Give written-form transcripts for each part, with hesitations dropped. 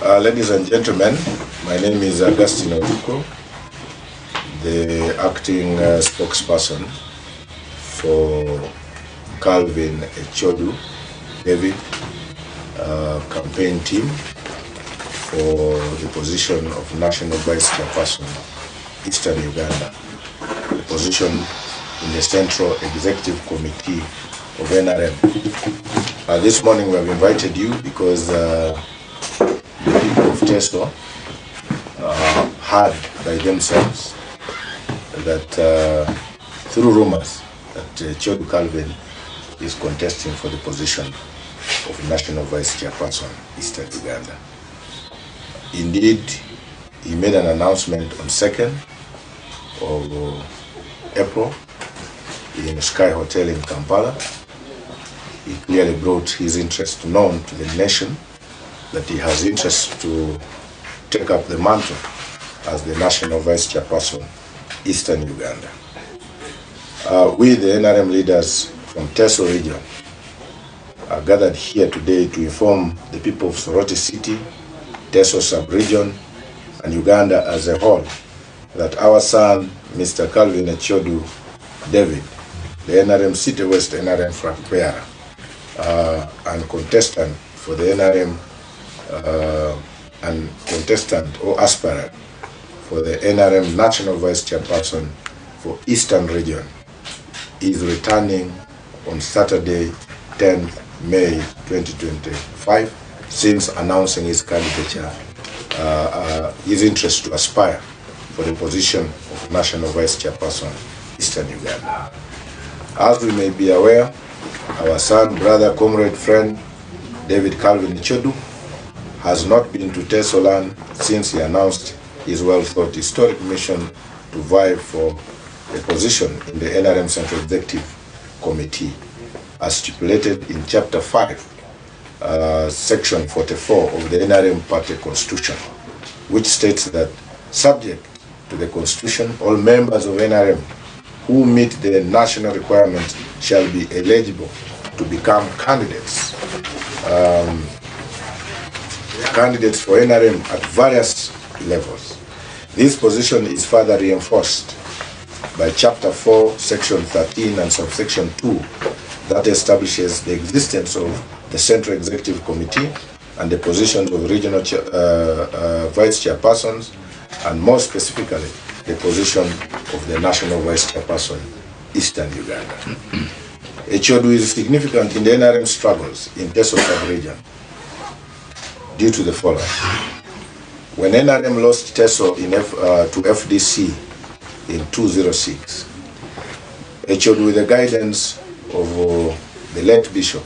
Ladies and gentlemen, my name is Echodu, the acting spokesperson for Calvin Echodu David campaign team for the position of National Vice Chairperson, Eastern Uganda, the position in the Central Executive Committee of NRM. This morning we have invited you because the people of Teso heard by themselves that through rumors that Echodu Calvin is contesting for the position of National Vice Chairperson, Eastern Uganda. Indeed, he made an announcement on 2nd of April in Sky Hotel in Kampala. He clearly brought his interest known to the nation that he has interest to take up the mantle as the National Vice Chairperson, Eastern Uganda. We, the NRM leaders from Teso region, are gathered here today to inform the people of Soroti City, Teso sub-region, and Uganda as a whole that our son, Mr. Calvin Echodu David, the NRM City West NRM flag bearer and contestant for the NRM and contestant or aspirant for the NRM National Vice Chairperson for Eastern Region, is returning on Saturday, 10th May 2025, since announcing his candidature, his interest to aspire for the position of National Vice Chairperson, Eastern Uganda. As we may be aware, our son, brother, comrade, friend, David Calvin Echodu, has not been to Teso land since he announced his well-thought historic mission to vie for a position in the NRM Central Executive Committee, as stipulated in Chapter 5, Section 44 of the NRM Party Constitution, which states that, subject to the Constitution, all members of NRM who meet the national requirements shall be eligible to become candidates for NRM at various levels. This position is further reinforced by Chapter 4, Section 13 and Subsection 2 that establishes the existence of the Central Executive Committee and the positions of regional vice chairpersons, and more specifically, the position of the National Vice Chairperson, Eastern Uganda. Echodu is significant in the NRM struggles in Teso sub-region due to the following. When NRM lost Teso to FDC in 2006, Echodu, with the guidance of the late Bishop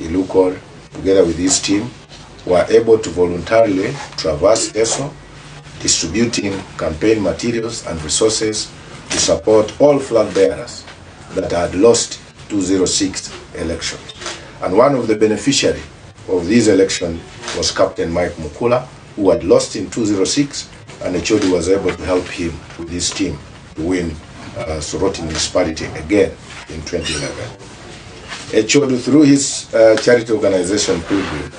Ilukor, together with his team, were able to voluntarily traverse Teso, distributing campaign materials and resources to support all flag bearers that had lost 2006 election. And one of the beneficiaries of this election was Captain Mike Mukula, who had lost in 2006, and Echodu was able to help him with his team to win Soroti municipality again in 2011. Echodu, through his charity organization Pilgrim,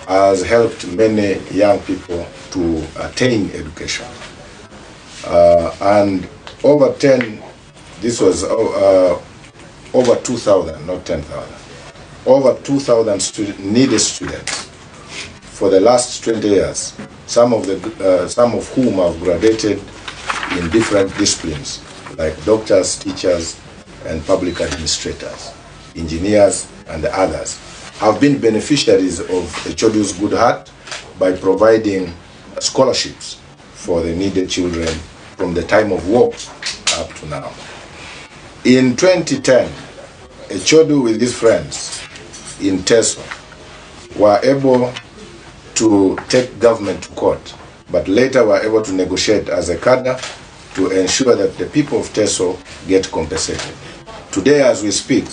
has helped many young people to attain education. And over 10, this was over 2,000, not 10,000, over 2,000 needy students for the last 20 years, some of whom have graduated in different disciplines like doctors, teachers, and public administrators, engineers, and others, have been beneficiaries of Echodu's good heart by providing scholarships for the needed children from the time of war up to now. In 2010, Echodu with his friends in Teso were able to take government to court, but later were able to negotiate as a cadre to ensure that the people of Teso get compensated. Today, as we speak,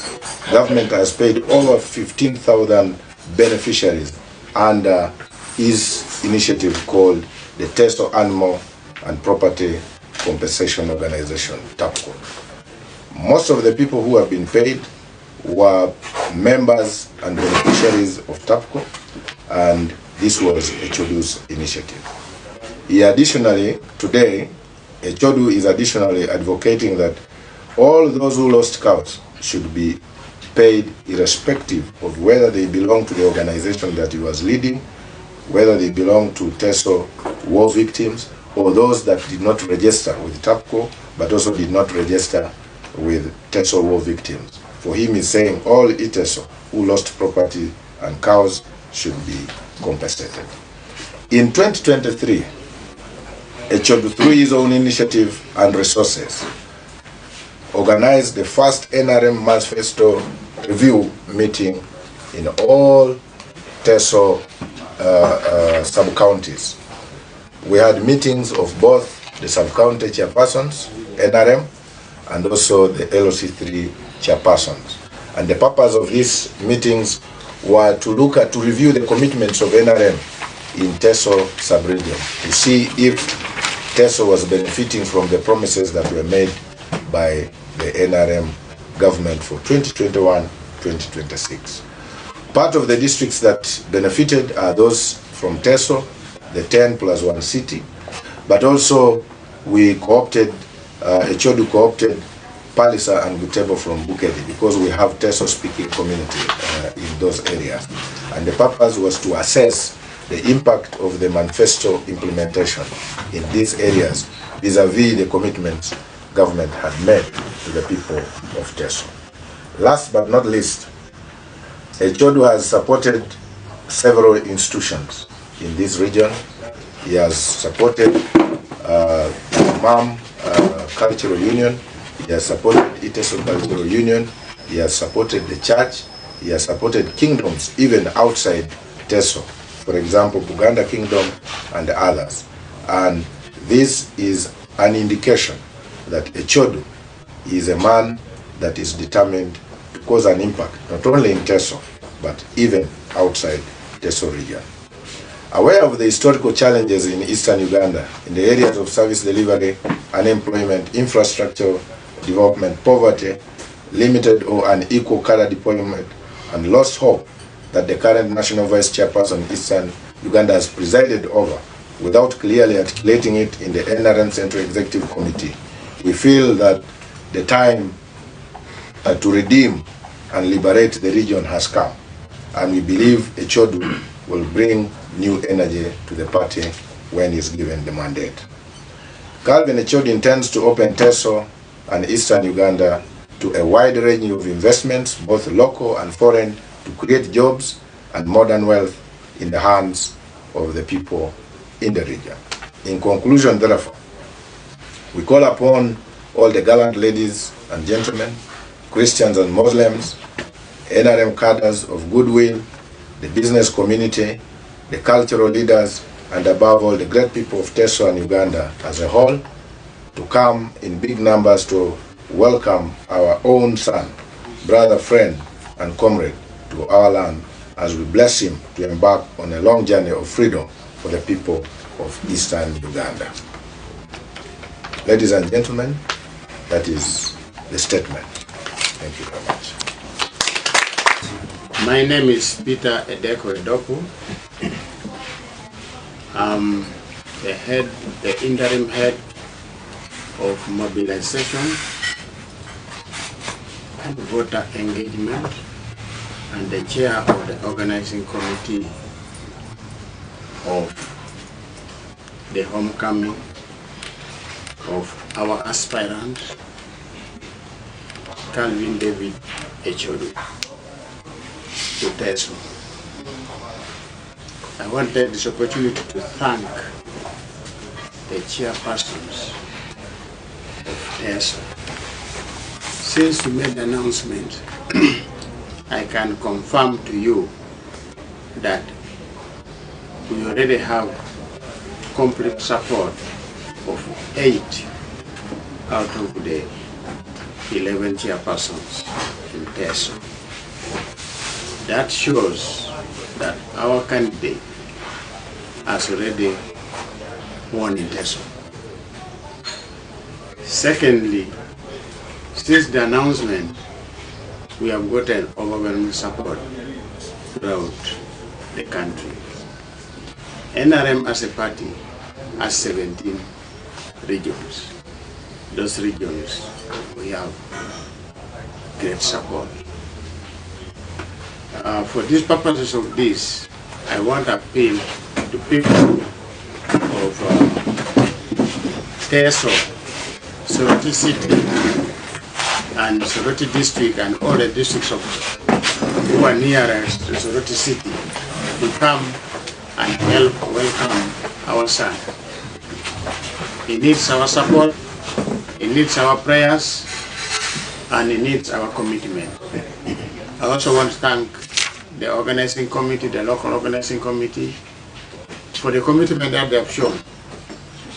government has paid over 15,000 beneficiaries under his initiative called the Teso Animal and Property Compensation Organization, TAPCO. Most of the people who have been paid were members and beneficiaries of TAPCO, and this was Echodu's initiative. Additionally, today, Echodu is additionally advocating that all those who lost cows should be paid irrespective of whether they belong to the organization that he was leading, whether they belong to TESO war victims, or those that did not register with TAPCO, but also did not register with TESO war victims. For him, he's saying all ITESO who lost property and cows should be compensated. In 2023, Echodu, through his own initiative and resources, organized the first NRM Manifesto review meeting in all TESO sub-counties. We had meetings of both the sub-county chairpersons, NRM, and also the LOC3 chairpersons. And the purpose of these meetings were to review the commitments of NRM in TESO sub-region, to see if TESO was benefiting from the promises that were made by the NRM government for 2021-2026. Part of the districts that benefited are those from TESO, the 10 plus 1 city, but also we co-opted, Echodu co-opted Palisa and Gutebo from Bukedi, because we have TESO speaking community in those areas. And the purpose was to assess the impact of the manifesto implementation in these areas vis-a-vis the commitments government had made to the people of TESO. Last but not least, Echodu has supported several institutions in this region. He has supported MAM Cultural Union, he has supported ITESO Cultural Union, he has supported the church, he has supported kingdoms even outside TESO, for example, Buganda Kingdom and others. And this is an indication that Echodu is a man that is determined to cause an impact, not only in TESO, but even outside TESO region. Aware of the historical challenges in eastern Uganda in the areas of service delivery, unemployment, infrastructure development, poverty, limited or unequal cadre deployment, and lost hope that the current National Vice Chairperson Eastern Uganda has presided over without clearly articulating it in the NRM Central Executive Committee, we feel that the time to redeem and liberate the region has come, and we believe Echodu will bring new energy to the party when he's given the mandate. Calvin Echodu intends to open TESO and Eastern Uganda to a wide range of investments, both local and foreign, to create jobs and modern wealth in the hands of the people in the region. In conclusion, therefore, we call upon all the gallant ladies and gentlemen, Christians and Muslims, NRM cadres of goodwill, the business community, the cultural leaders, and above all the great people of TESO and Uganda as a whole, to come in big numbers to welcome our own son, brother, friend, and comrade to our land as we bless him to embark on a long journey of freedom for the people of Eastern Uganda. Ladies and gentlemen, that is the statement. Thank you very much. My name is Peter Echodu. I'm the interim head of mobilization and voter engagement, and the chair of the organizing committee of the homecoming of our aspirant, Calvin David Echodu, to TESO. I want to take this opportunity to thank the chairpersons of TESO. Since you made the announcement, I can confirm to you that we already have complete support of 8 out of the 11 chairpersons in TESO. That shows that our candidate has already won in TESO. Secondly, since the announcement, we have gotten overwhelming support throughout the country. NRM as a party has 17 regions. Those regions, we have great support. For these purposes of this, I want to appeal to people of Teso, Soroti City, and Soroti District, and all the districts who are nearest to Soroti City to come and help welcome our son. He needs our support, he needs our prayers, and he needs our commitment. I also want to thank the organizing committee, the local organizing committee, for the commitment that they have shown.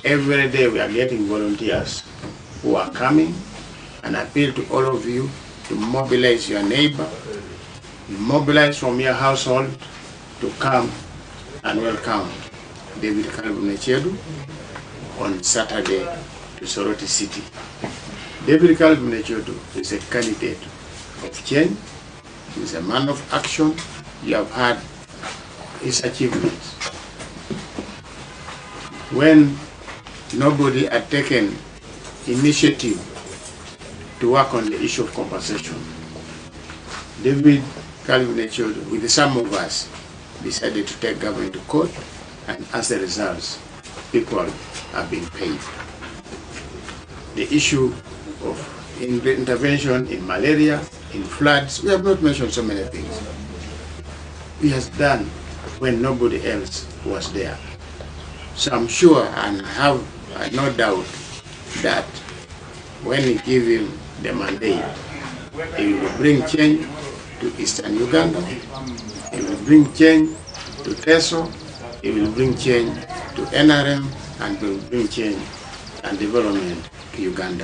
Every day we are getting volunteers who are coming, and I appeal to all of you to mobilize your neighbor, mobilize from your household to come and welcome David Echodu on Saturday to Soroti City. David Echodu is a candidate of change. He is a man of action. You have heard his achievements. When nobody had taken initiative to work on the issue of compensation, David Echodu, with some of us, decided to take government to court, and as a result, people are being paid. The issue of intervention in malaria, in floods, we have not mentioned so many things. He has done when nobody else was there. So I'm sure and have no doubt that when we give him the mandate, he will bring change to Eastern Uganda, he will bring change to Teso, he will bring change to NRM, and will bring change and development to Uganda.